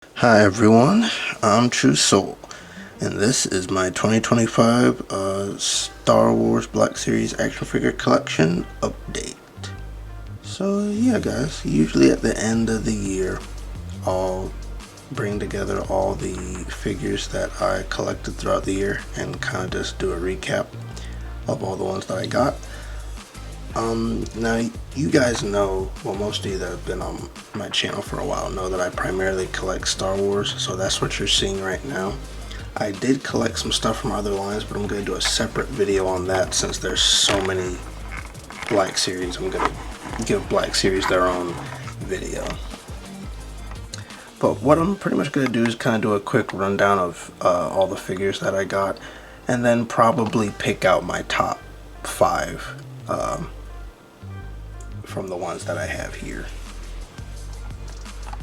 Hi everyone, I'm True Soul, and this is my 2025 Star Wars Black Series action figure collection update. So yeah guys, usually at the end of the year, I'll bring together all the figures that I collected throughout the year and kind of just do a recap of all the ones that I got. Now you guys know, well, most of you that have been on my channel for a while know that I primarily collect Star Wars, so that's what you're seeing right now. I did collect some stuff from other lines, but I'm going to do a separate video on that since there's so many Black Series. I'm going to give Black Series their own video. But what I'm pretty much going to do is kind of do a quick rundown of all the figures that I got, and then probably pick out my top 5 from the ones that I have here.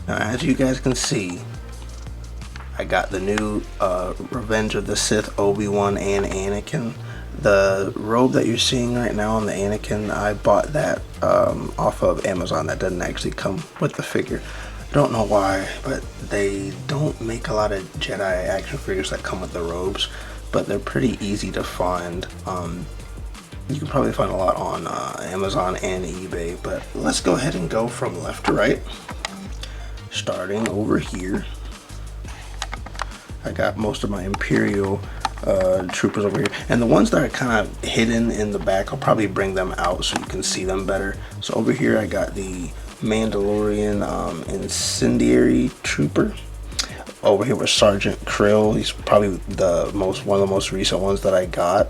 Now, as you guys can see, I got the new Revenge of the Sith Obi-Wan and Anakin. The robe that you're seeing right now on the Anakin, I bought that off of Amazon. That doesn't actually come with the figure. I don't know why, but they don't make a lot of Jedi action figures that come with the robes, but they're pretty easy to find. You can probably find a lot on Amazon and eBay, but let's go ahead and go from left to right. Starting over here, I got most of my Imperial troopers over here, and the ones that are kind of hidden in the back, I'll probably bring them out so you can see them better. So over here I got the Mandalorian Incendiary Trooper. Over here with Sergeant Krill. He's probably one of the most recent ones that I got.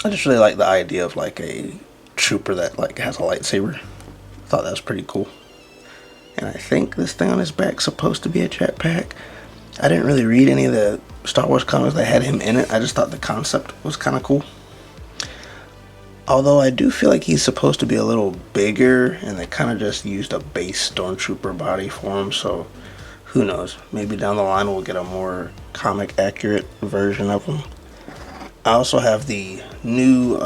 I just really like the idea of like a trooper that like has a lightsaber. Thought that was pretty cool. And I think this thing on his back's supposed to be a jetpack. I didn't really read any of the Star Wars comics that had him in it. I just thought the concept was kind of cool. Although I do feel like he's supposed to be a little bigger, and they kind of just used a base Stormtrooper body for him, so who knows. Maybe down the line we'll get a more comic accurate version of him. I also have the new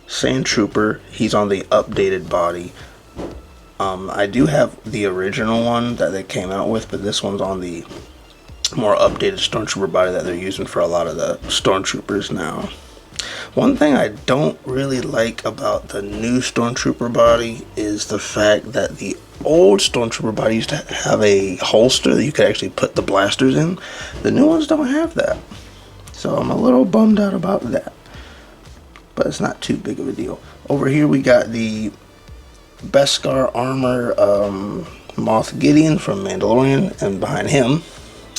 Sand Trooper. He's on the updated body. I do have the original one that they came out with, but this one's on the more updated Stormtrooper body that they're using for a lot of the Stormtroopers now. One thing I don't really like about the new Stormtrooper body is the fact that the old Stormtrooper body used to have a holster that you could actually put the blasters in. The new ones don't have that. So I'm a little bummed out about that, but it's not too big of a deal. Over here we got the Beskar armor Moff Gideon from Mandalorian, and behind him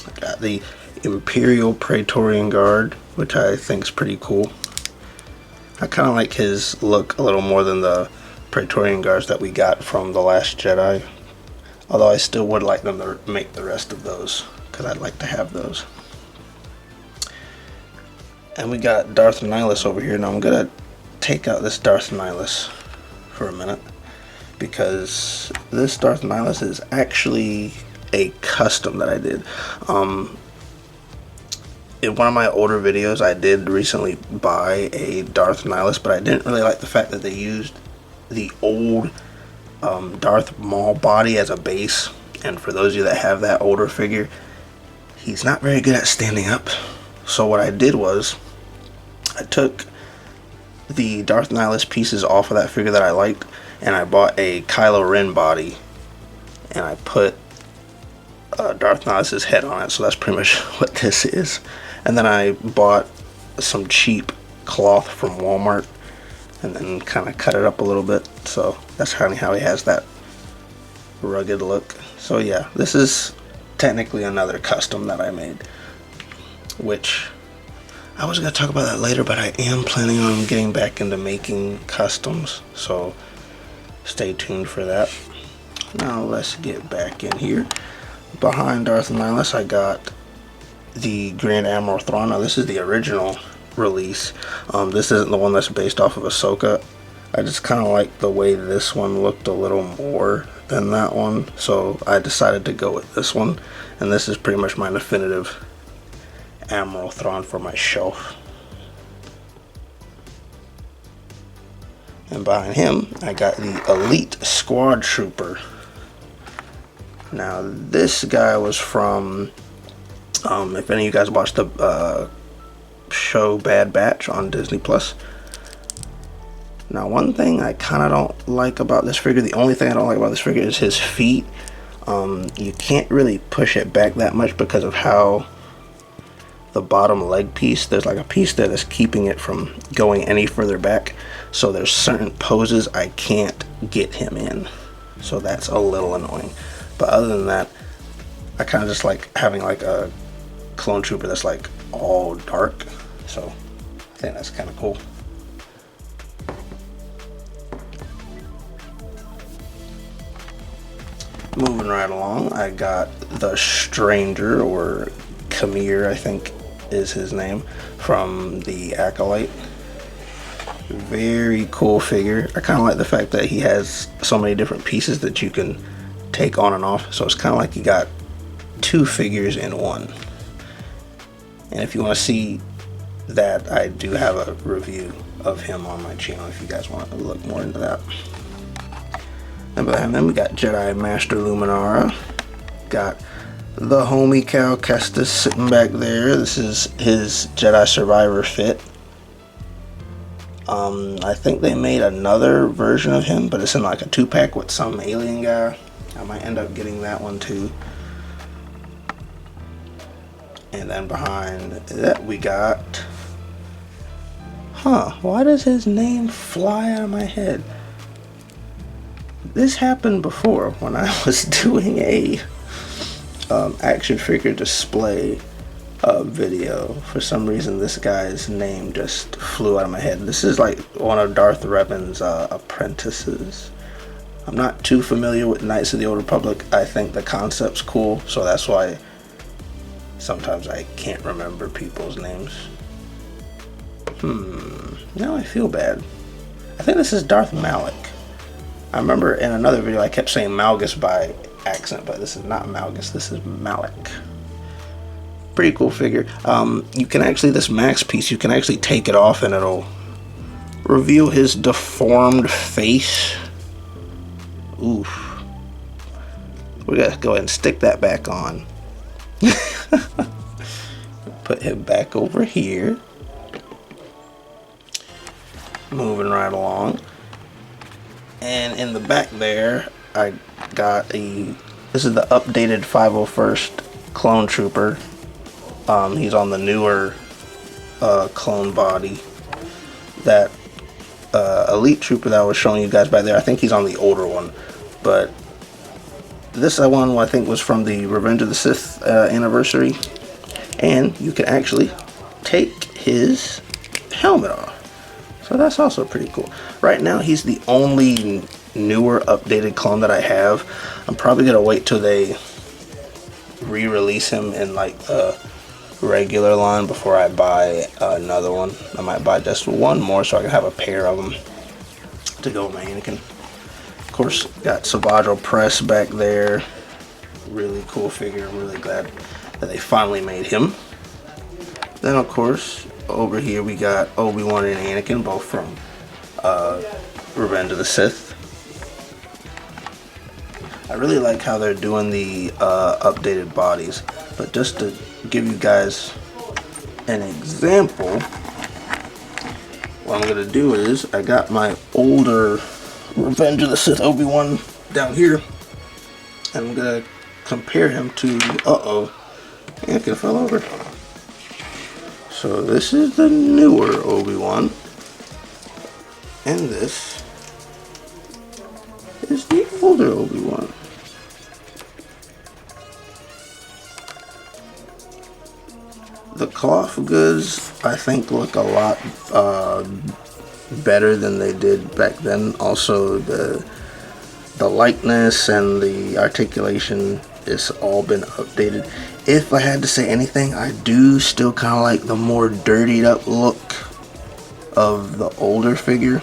I got the Imperial Praetorian Guard, which I think is pretty cool. I kind of like his look a little more than the Praetorian Guards that we got from The Last Jedi, although I still would like them to make the rest of those because I'd like to have those. And we got Darth Nihilus over here. Now I'm gonna take out this Darth Nihilus for a minute, because this Darth Nihilus is actually a custom that I did. In one of my older videos, I did recently buy a Darth Nihilus, but I didn't really like the fact that they used the old Darth Maul body as a base. And for those of you that have that older figure, he's not very good at standing up. So what I did was, I took the Darth Nihilus pieces off of that figure that I liked, and I bought a Kylo Ren body, and I put Darth Nihilus' head on it. So that's pretty much what this is. And then I bought some cheap cloth from Walmart, and then kind of cut it up a little bit. So that's kind of how he has that rugged look. So yeah, this is technically another custom that I made, which I was going to talk about that later, but I am planning on getting back into making customs, so stay tuned for that. Now let's get back in here. Behind Darth Nihilus, I got the Grand Admiral Thrawn. Now this is the original release. This isn't the one that's based off of Ahsoka. I just kind of like the way this one looked a little more than that one, so I decided to go with this one. And this is pretty much my definitive Admiral Thrawn for my shelf. And behind him, I got the Elite Squad Trooper. Now this guy was from, if any of you guys watched the show Bad Batch on Disney Plus. Now one thing I kind of don't like about this figure, the only thing I don't like about this figure is his feet. You can't really push it back that much because of how the bottom leg piece, there's like a piece there that's keeping it from going any further back. So there's certain poses I can't get him in. So that's a little annoying. But other than that, I kind of just like having like a clone trooper that's like all dark. So I think that's kind of cool. Moving right along, I got the Stranger, or Khmer, I think is his name, from the Acolyte. Very cool figure. I kind of like the fact that he has so many different pieces that you can take on and off. So it's kind of like you got two figures in one. And if you want to see that, I do have a review of him on my channel if you guys want to look more into that. And behind them we got Jedi Master Luminara. Got the homie Cal Kestis sitting back there. This is his Jedi Survivor fit. I think they made another version of him, but it's in like a 2-pack with some alien guy. I might end up getting that one too. And then behind that we got... why does his name fly out of my head? This happened before when I was doing a action figure display video. For some reason this guy's name just flew out of my head. This is like one of Darth Revan's apprentices. I'm not too familiar with Knights of the Old Republic. I think the concept's cool, so that's why sometimes I can't remember people's names. Now I feel bad. I think this is Darth Malik. I remember in another video I kept saying Malgus by accent, but this is not Malgus, this is Malik. Pretty cool figure. You can actually, this max piece, you can actually take it off and it'll reveal his deformed face. Oof. We gotta go ahead and stick that back on. Put him back over here. Moving right along. And in the back there, I got this is the updated 501st Clone Trooper. He's on the newer clone body. That Elite Trooper that I was showing you guys back there, I think he's on the older one. But this one I think was from the Revenge of the Sith anniversary. And you can actually take his helmet off. So that's also pretty cool. Right now he's the only newer updated clone that I have. I'm probably gonna wait till they re-release him in like a regular line before I buy another one. I might buy just one more so I can have a pair of them to go with my Anakin. Of course, got Savage Press back there. Really cool figure. I'm really glad that they finally made him. Then of course, over here we got Obi-Wan and Anakin, both from Revenge of the Sith. I really like how they're doing the updated bodies, but just to give you guys an example, what I'm gonna do is I got my older Revenge of the Sith Obi-Wan down here, and I'm gonna compare him to Anakin fell over. So this is the newer Obi-Wan, and this is the older Obi-Wan. The cloth goods, I think, look a lot better than they did back then. Also, the likeness and the articulation has all been updated. If I had to say anything, I do still kind of like the more dirtied up look of the older figure.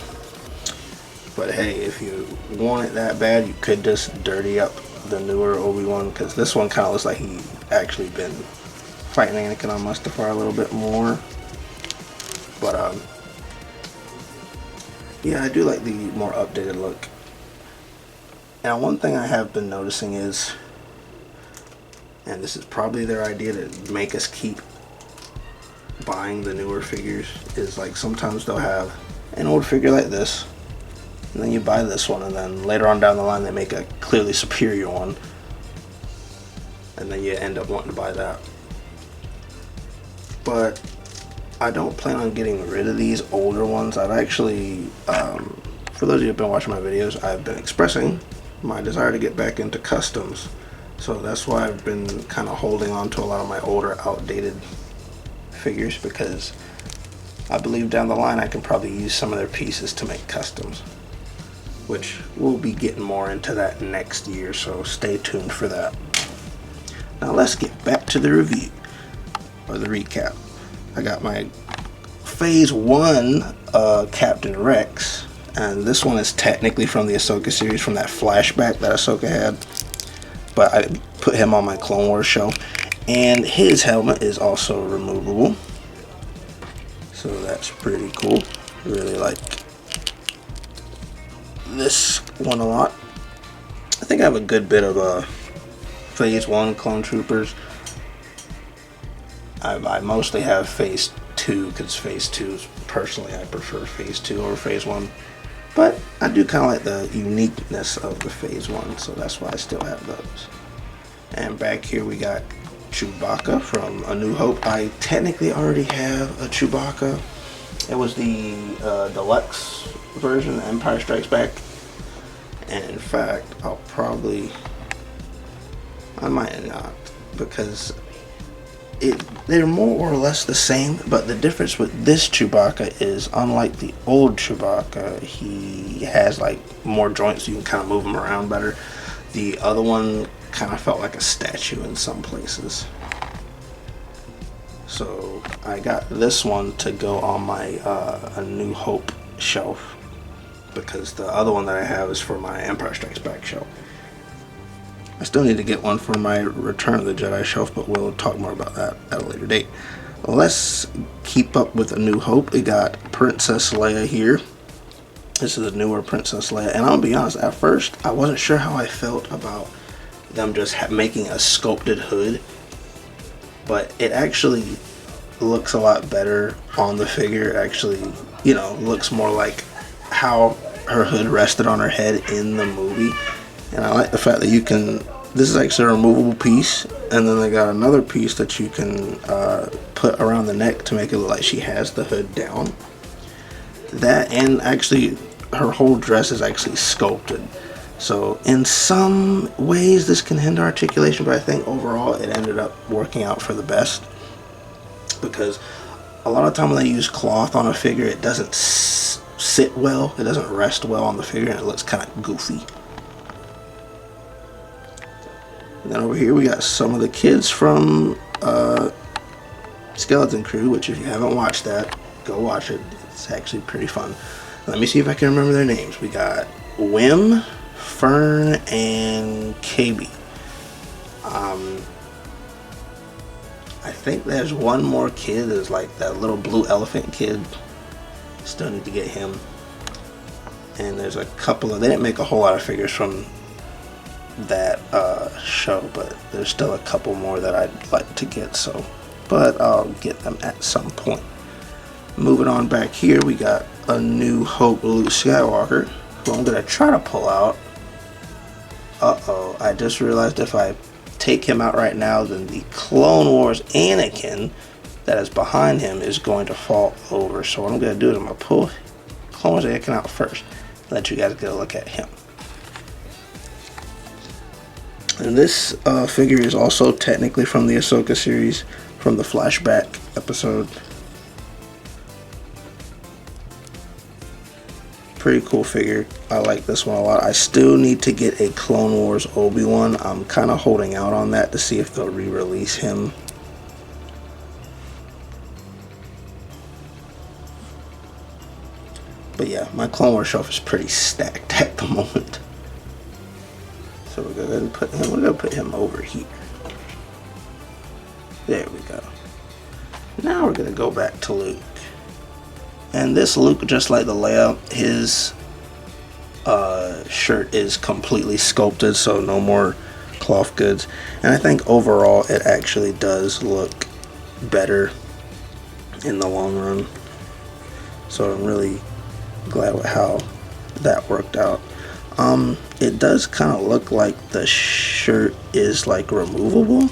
But hey, if you want it that bad, you could just dirty up the newer Obi-Wan, because this one kind of looks like he actually been fighting Anakin on Mustafar a little bit more. But yeah, I do like the more updated look. Now, one thing I have been noticing is and this is probably their idea to make us keep buying the newer figures, is like sometimes they'll have an old figure like this, and then you buy this one, and then later on down the line they make a clearly superior one, and then you end up wanting to buy that. But I don't plan on getting rid of these older ones. I've actually, for those of you who've been watching my videos, I've been expressing my desire to get back into customs. So that's why I've been kind of holding on to a lot of my older, outdated figures, because I believe down the line I can probably use some of their pieces to make customs, which we'll be getting more into that next year, so stay tuned for that. Now let's get back to the review, or the recap. I got my Phase 1 Captain Rex, and this one is technically from the Ahsoka series, from that flashback that Ahsoka had, but I put him on my Clone Wars show, and his helmet is also removable, so that's pretty cool. Really like this one a lot. I think I have a good bit of Phase 1 Clone Troopers. I mostly have Phase 2, because Phase 2 is, personally, I prefer Phase 2 over Phase 1. But I do kind of like the uniqueness of the Phase 1, so that's why I still have those. And back here we got Chewbacca from A New Hope. I technically already have a Chewbacca. It was the deluxe version, Empire Strikes Back. And in fact, I might not, because they're more or less the same, but the difference with this Chewbacca is, unlike the old Chewbacca, he has like more joints, so you can kind of move him around better. The other one kind of felt like a statue in some places. So I got this one to go on my A New Hope shelf, because the other one that I have is for my Empire Strikes Back shelf. I still need to get one for my Return of the Jedi shelf, but we'll talk more about that at a later date. Let's keep up with A New Hope. We got Princess Leia here. This is a newer Princess Leia, and I'll be honest, at first I wasn't sure how I felt about them just making a sculpted hood, but it actually looks a lot better on the figure. It actually, looks more like how her hood rested on her head in the movie. And I like the fact that this is actually a removable piece, and then they got another piece that you can put around the neck to make it look like she has the hood down. That, and actually her whole dress is actually sculpted. So in some ways this can hinder articulation, but I think overall it ended up working out for the best, because a lot of time when they use cloth on a figure, it doesn't sit well, it doesn't rest well on the figure, and it looks kind of goofy. And then over here we got some of the kids from Skeleton Crew, which if you haven't watched that, go watch it. It's actually pretty fun. Let me see if I can remember their names. We got Wim, Fern, and KB. I think there's one more kid. There's like that little blue elephant kid. Still need to get him. And there's a couple of, they didn't make a whole lot of figures from that show, but there's still a couple more that I'd like to get, but I'll get them at some point. Moving on back here, we got A New Hope Luke Skywalker, who I'm gonna try to pull out. I just realized if I take him out right now, then the Clone Wars Anakin that is behind him is going to fall over. So what I'm gonna do is I'm gonna pull Clone Wars Anakin out first, let you guys get a look at him. And this figure is also technically from the Ahsoka series, from the flashback episode. Pretty cool figure. I like this one a lot. I still need to get a Clone Wars Obi-Wan. I'm kind of holding out on that to see if they'll re-release him. But yeah, my Clone Wars shelf is pretty stacked at the moment. So we're gonna put him over here. There we go. Now we're gonna go back to Luke. And this Luke, just like the Leia, his shirt is completely sculpted, so no more cloth goods, and I think overall it actually does look better in the long run. So I'm really glad with how that worked out. It does kind of look like the shirt is like removable,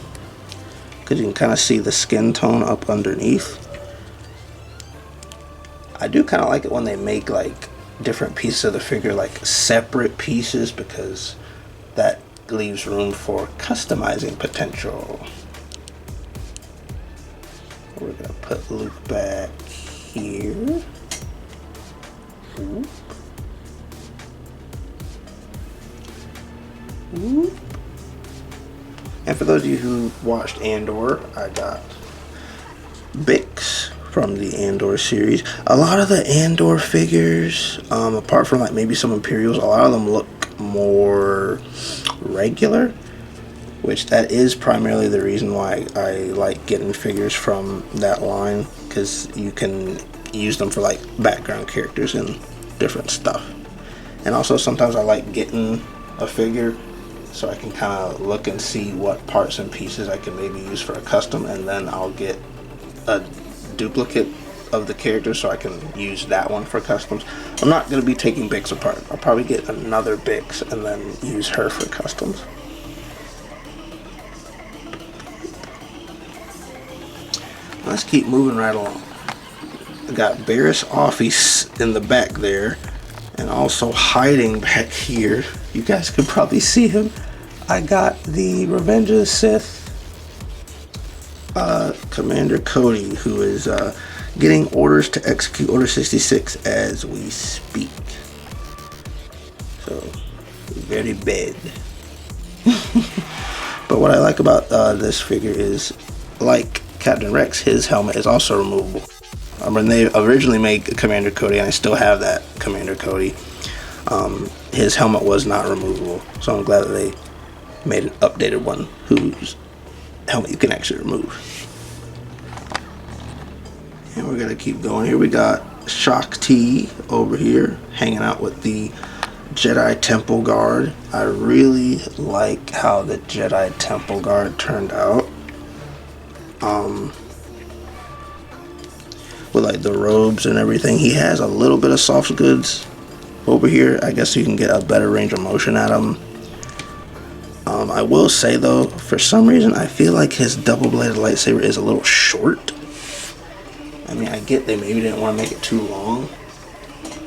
because you can kind of see the skin tone up underneath. I do kind of like it when they make like different pieces of the figure like separate pieces, because that leaves room for customizing potential. We're gonna put Luke back here. Whoop. Whoop. And for those of you who watched Andor, I got Bix from the Andor series. A lot of the Andor figures, apart from like maybe some Imperials, a lot of them look more regular, which that is primarily the reason why I like getting figures from that line, because you can use them for like background characters and different stuff. And also sometimes I like getting a figure so I can kind of look and see what parts and pieces I can maybe use for a custom, and then I'll get a duplicate of the character so I can use that one for customs. I'm not going to be taking Bix apart. I'll probably get another Bix and then use her for customs. Let's keep moving right along. I got Barriss Offee in the back there, and also hiding back here, you guys could probably see him, I got the Revenge of the Sith Commander Cody, who is getting orders to execute Order 66 as we speak. So, very bad. But what I like about this figure is, like Captain Rex, his helmet is also removable. When they originally made Commander Cody, and I still have that Commander Cody, his helmet was not removable. So I'm glad that they made an updated one whose helmet you can actually remove. And we're gonna keep going here. We got Shock T over here hanging out with the Jedi Temple Guard. I really like how the Jedi Temple Guard turned out. With like the robes and everything. He has a little bit of soft goods over here. I guess you can get a better range of motion at him. I will say though, for some reason I feel like his double-bladed lightsaber is a little short. I mean, I get they maybe didn't want to make it too long,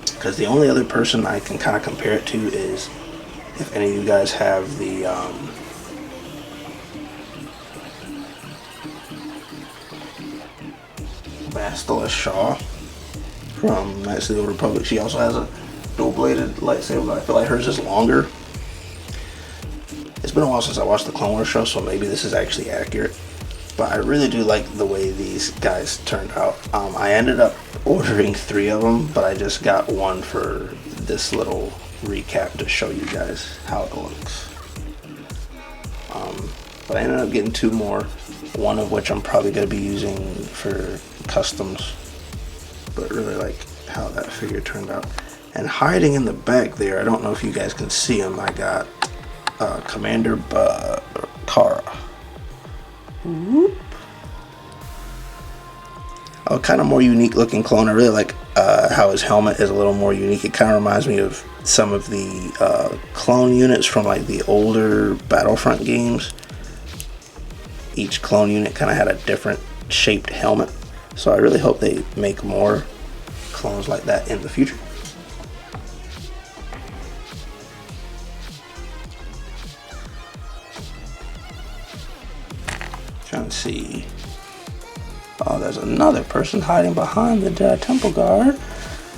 because the only other person I can kind of compare it to is, if any of you guys have the Bastila Shaw from Knights of the Old Republic. She also has a dual-bladed lightsaber, but I feel like hers is longer. It's been a while since I watched the Clone Wars show, so maybe this is actually accurate. But I really do like the way these guys turned out. I ended up ordering 3 of them, but I just got one for this little recap to show you guys how it looks. But I ended up getting 2 more, one of which I'm probably going to be using for customs. But really like how that figure turned out. And hiding in the back there, I don't know if you guys can see him, I got Commander Kara. Whoop. A kind of more unique looking clone. I really like how his helmet is a little more unique. It kind of reminds me of some of the clone units from like the older Battlefront games. Each clone unit kind of had a different shaped helmet. So I really hope they make more clones like that in the future. Trying to see. Oh, there's another person hiding behind the Jedi Temple Guard.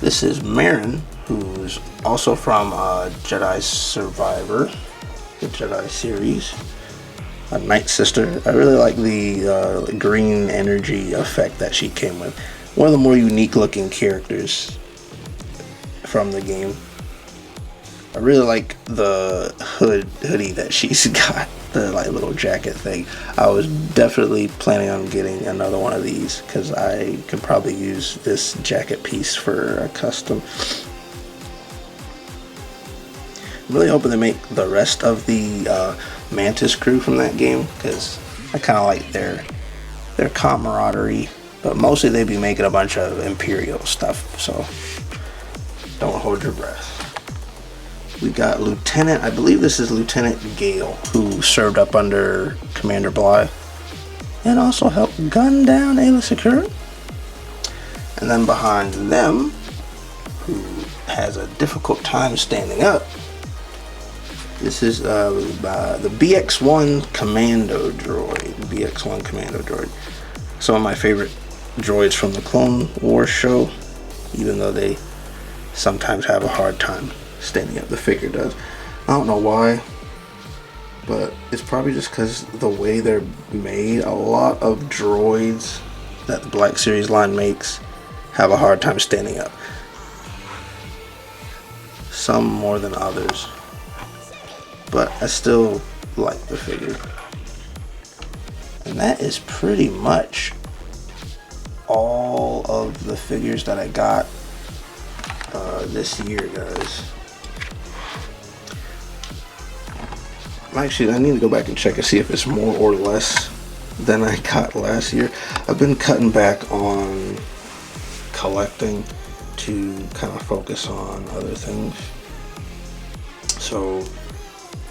This is Marin, who's also from Jedi Survivor, the Jedi series. A Night Sister. I really like the green energy effect that she came with. One of the more unique looking characters from the game. I really like the hoodie that she's got, the like little jacket thing. I was definitely planning on getting another one of these because I could probably use this jacket piece for a custom. I'm really hoping they make the rest of the Mantis crew from that game, because I kind of like their camaraderie. But mostly they be making a bunch of Imperial stuff, so don't hold your breath. We got Lieutenant, I believe this is Lieutenant Gale, who served up under Commander Bly and also helped gun down Ayla Secura. And then behind them, who has a difficult time standing up, this is the BX-1 Commando droid. BX-1 Commando droid. Some of my favorite droids from the Clone Wars show, even though they sometimes have a hard time standing up. The figure does. I don't know why, but it's probably just because the way they're made. A lot of droids that the Black Series line makes have a hard time standing up. Some more than others, but I still like the figure. And that is pretty much all of the figures that I got this year, guys. Actually, I need to go back and check and see if it's more or less than I got last year. I've been cutting back on collecting to kind of focus on other things. So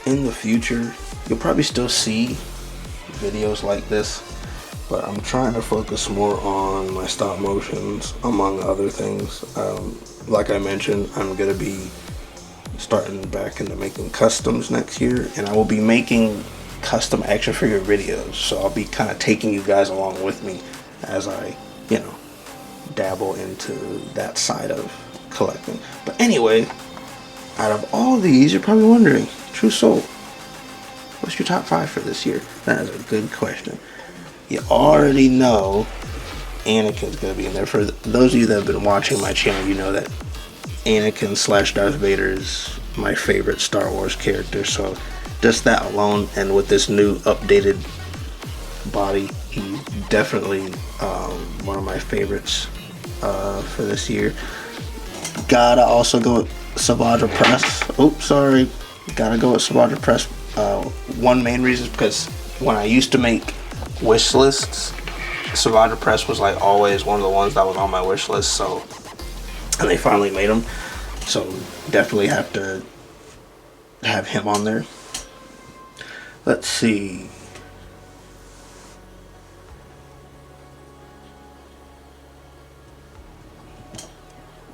in the future, you'll probably still see videos like this, but I'm trying to focus more on my stop motions, among other things. Like I mentioned, I'm going to be starting back into making customs next year, and I will be making custom action figure videos, so I'll be kind of taking you guys along with me as I, dabble into that side of collecting. But anyway, out of all these, you're probably wondering, True Soul, what's your top 5 for this year? That is a good question. You already know Anakin's going to be in there. For those of you that have been watching my channel, you know that Anakin / Darth Vader is my favorite Star Wars character. So just that alone, and with this new updated body, he's definitely one of my favorites for this year. Gotta also go with Savage Press. Oops, sorry. Gotta go with Savage Press. One main reason is because when I used to make wish lists, Savage Press was like always one of the ones that was on my wish list. So, and they finally made them. So definitely have to have him on there. Let's see.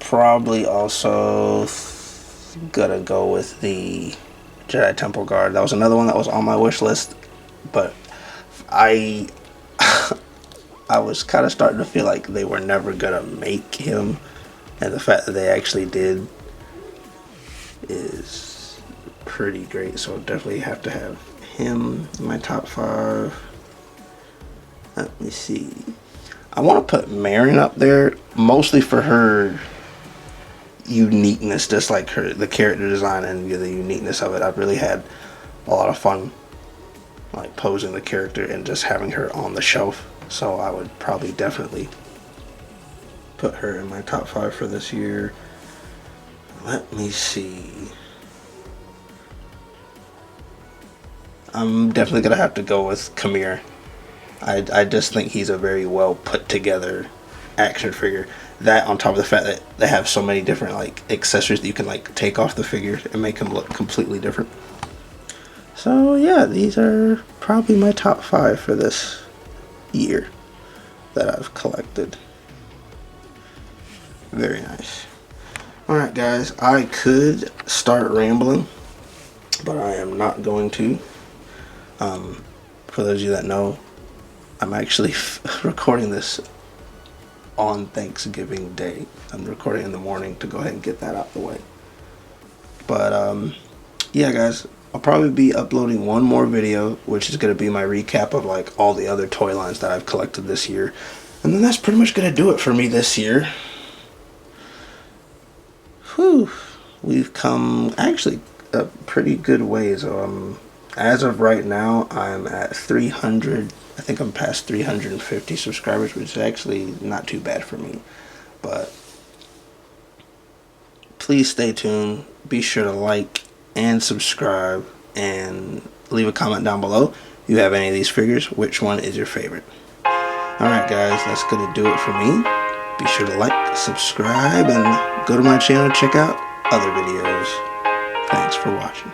Probably also gotta go with the Jedi Temple Guard. That was another one that was on my wish list, but I was kind of starting to feel like they were never gonna make him, and the fact that they actually did is pretty great. So definitely have to have him in my top 5. Let me see. I want to put Marin up there, mostly for her uniqueness, just like the character design and the uniqueness of it. I've really had a lot of fun like posing the character and just having her on the shelf. So I would probably definitely put her in my top 5 for this year. Let me see. I'm definitely gonna have to go with Kamir. I just think he's a very well put together action figure. That on top of the fact that they have so many different like accessories that you can like take off the figure and make them look completely different. So yeah, these are probably my top 5 for this year that I've collected. Very nice. Alright guys, I could start rambling, but I am not going to. For those of you that know, I'm actually recording this on Thanksgiving Day. I'm recording in the morning to go ahead and get that out the way. But yeah guys, I'll probably be uploading one more video, which is going to be my recap of like all the other toy lines that I've collected this year. And then that's pretty much going to do it for me this year. Whew. We've come actually a pretty good ways. As of right now, I'm at 300. I think I'm past 350 subscribers, which is actually not too bad for me. But please stay tuned. Be sure to like and subscribe and leave a comment down below. If you have any of these figures, which one is your favorite? Alright guys, that's going to do it for me. Be sure to like, subscribe, and go to my channel to check out other videos. Thanks for watching.